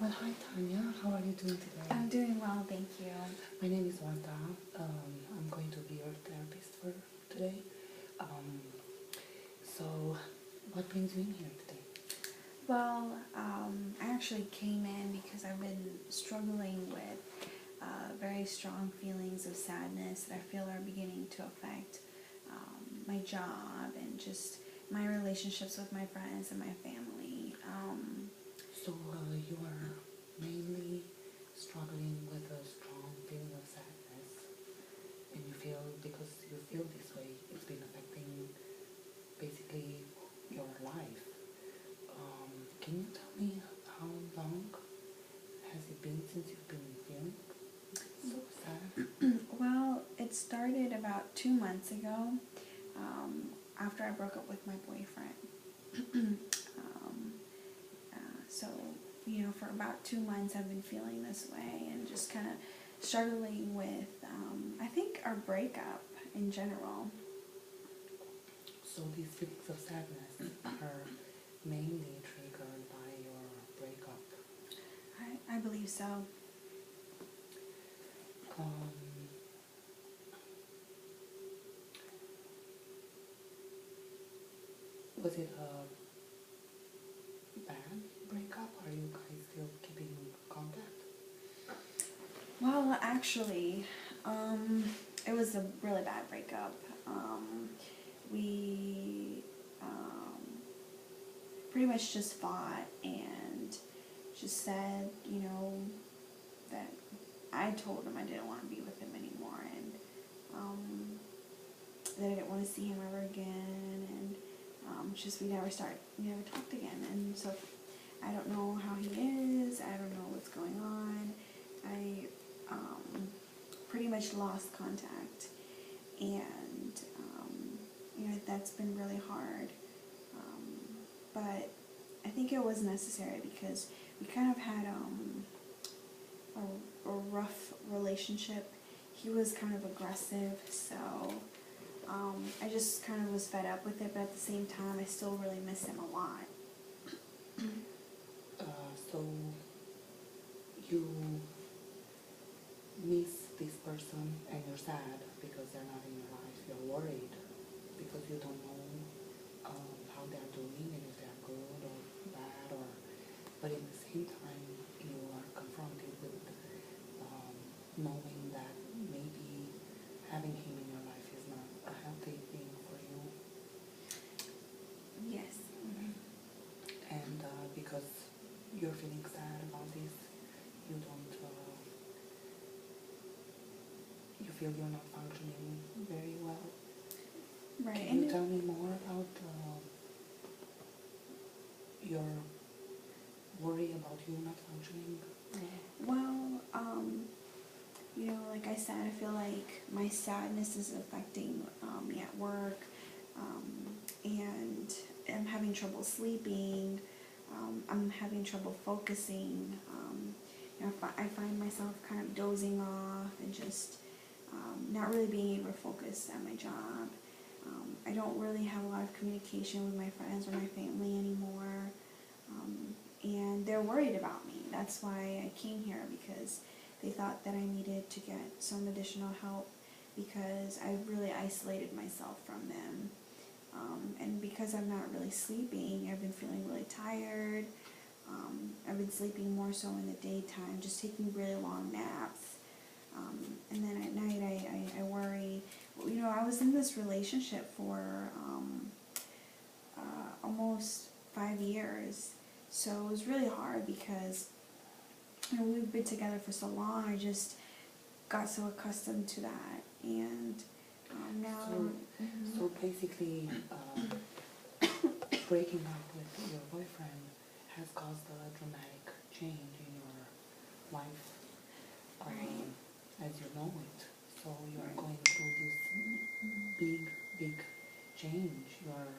Well, hi Tanya, how are you doing today? I'm doing well, thank you. My name is Wanda. I'm going to be your therapist for today. Um, so, what brings you in here today? Well, I actually came in because I've been struggling with very strong feelings of sadness that I feel are beginning to affect my job and just my relationships with my friends and my family. So, you are mainly struggling with a strong feeling of sadness, and you feel because you feel this way, it's been affecting basically your life. Can you tell me how long has it been since you've been feeling so sad? Well, it started about 2 months ago after I broke up with my boyfriend. um, so, for about 2 months I've been feeling this way and just kind of struggling with, I think, our breakup in general. So these feelings of sadness are mainly triggered by your breakup. I believe so. Um, was it a bad breakup? Are you guys still keeping contact? Well, actually, it was a really bad breakup. We pretty much just fought and just said, that I told him I didn't want to be with him anymore and that I didn't want to see him ever again, and just we never talked again. And so I don't know how he is. I don't know what's going on. I pretty much lost contact, and that's been really hard. But I think it was necessary because we kind of had a rough relationship. He was kind of aggressive, so I just kind of was fed up with it, but at the same time I still really miss him a lot. So you miss this person and you're sad because they're not in your life. You're worried because you don't know how they're doing and if they're good or bad, or but at the same time you are confronted with knowing that maybe having him in your life is not a healthy thing for you. Yes. And because you're feeling sad about this, you don't, you feel you're not functioning very well. Right. Can you tell me more about your worry about you not functioning? Well, like I said, I feel like my sadness is affecting me at work, and I'm having trouble sleeping. I'm having trouble focusing. I find myself kind of dozing off and just not really being able to focus at my job. I don't really have a lot of communication with my friends or my family anymore, and they're worried about me. That's why I came here, because they thought that I needed to get some additional help because I really isolated myself from them. And because I'm not really sleeping, I've been feeling really tired. I've been sleeping more so in the daytime, just taking really long naps. And then at night I worry. I was in this relationship for almost 5 years. So it was really hard because we've been together for so long. I just got so accustomed to that, and now. So basically, breaking up with your boyfriend has caused a dramatic change in your life, Right. as you know it. So you are going through this big change. You are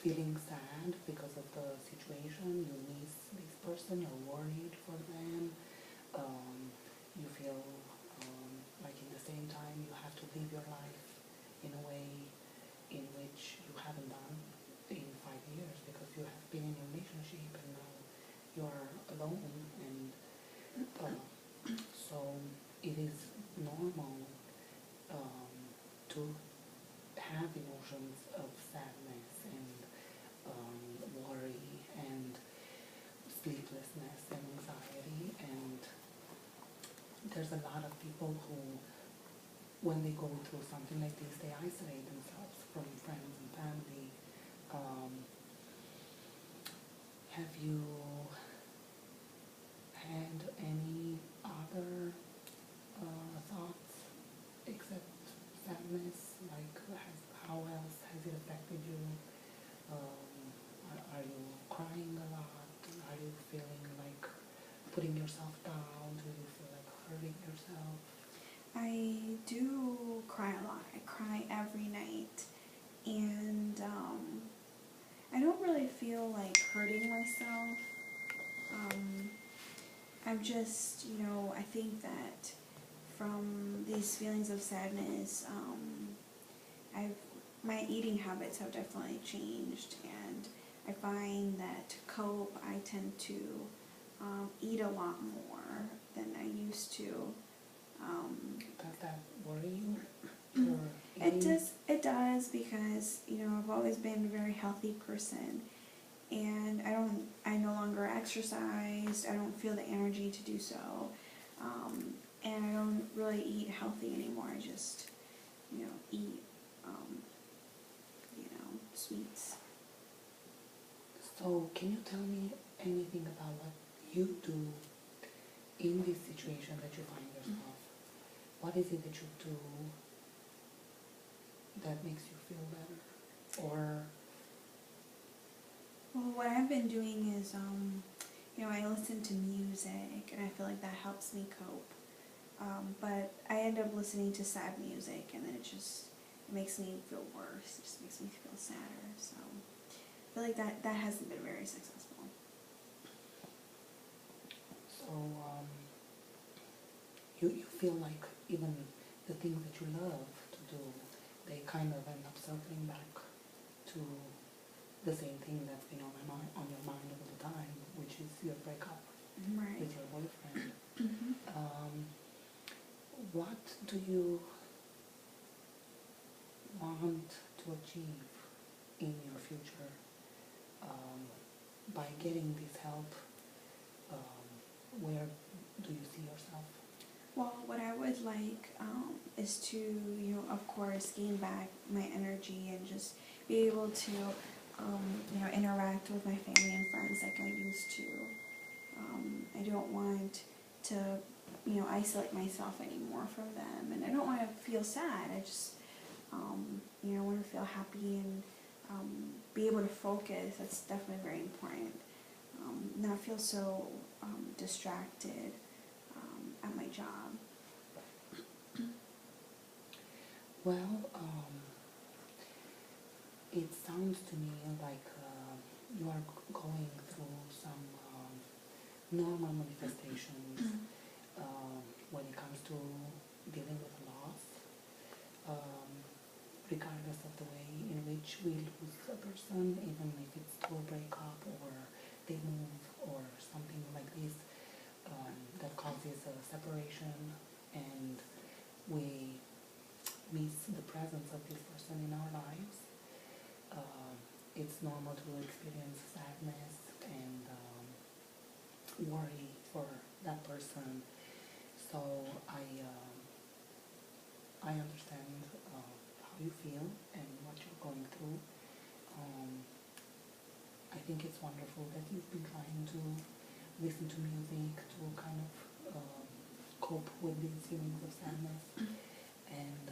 feeling sad because of the situation. You miss this person. You're worried for them. You feel like in the same time you have to live your life in a way in which you haven't done in 5 years. emotions of sadness and worry and sleeplessness and anxiety. And there's a lot of people who, when they go through something like this, they isolate themselves from friends and family. Have you had any other thoughts except sadness? Like, how else has it affected you? Are you crying a lot? Are you feeling like putting yourself down? Do you feel like hurting yourself? I do cry a lot. I cry every night, and I don't really feel like hurting myself. I'm just, I think that from these feelings of sadness, I've my eating habits have definitely changed, and I find that to cope, I tend to eat a lot more than I used to. Does that worry you? Or It does. It does, because I've always been a very healthy person, and I no longer exercise. I don't feel the energy to do so, and I don't really eat healthy anymore. I just eat sweets. So can you tell me anything about what you do in this situation that you find yourself? What is it that you do that makes you feel better? Or Well, what I've been doing is, I listen to music, and I feel like that helps me cope. But I end up listening to sad music, and then it makes me feel worse. It just makes me feel sadder. So I feel like that hasn't been very successful. so you feel like even the things that you love to do, they kind of end up circling back to the same thing that's been on your mind all the time, which is your breakup Right. with your boyfriend. Mm-hmm. What do you want to achieve in your future by getting this help? Where do you see yourself? Well, what I would like is to, of course, gain back my energy and just be able to, interact with my family and friends like I used to. I don't want to, isolate myself anymore from them, and I don't want to feel sad. I just, I want to feel happy and be able to focus. That's definitely very important. Not feel so distracted at my job. Well, it sounds to me like you are going through some normal manifestations when it comes to dealing with loss, regardless of the way in which we lose a person, even if it's through a breakup or they move or something like this that causes a separation, and we miss the presence of this person in our lives. It's normal to experience sadness and worry for that person. So I understand how you feel and what you're going through. I think it's wonderful that you've been trying to listen to music to kind of cope with these feelings of sadness. And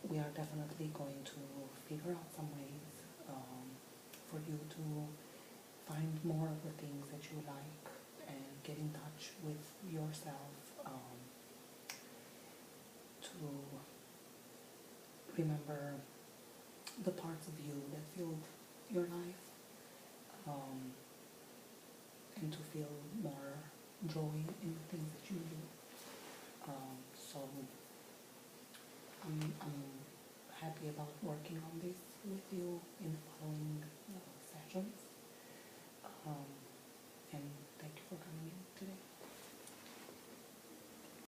we are definitely going to figure out some ways for you to find more of the things that you like and get in touch with yourself, to remember the parts of you that filled your life, and to feel more joy in the things that you do. So I'm happy about working on this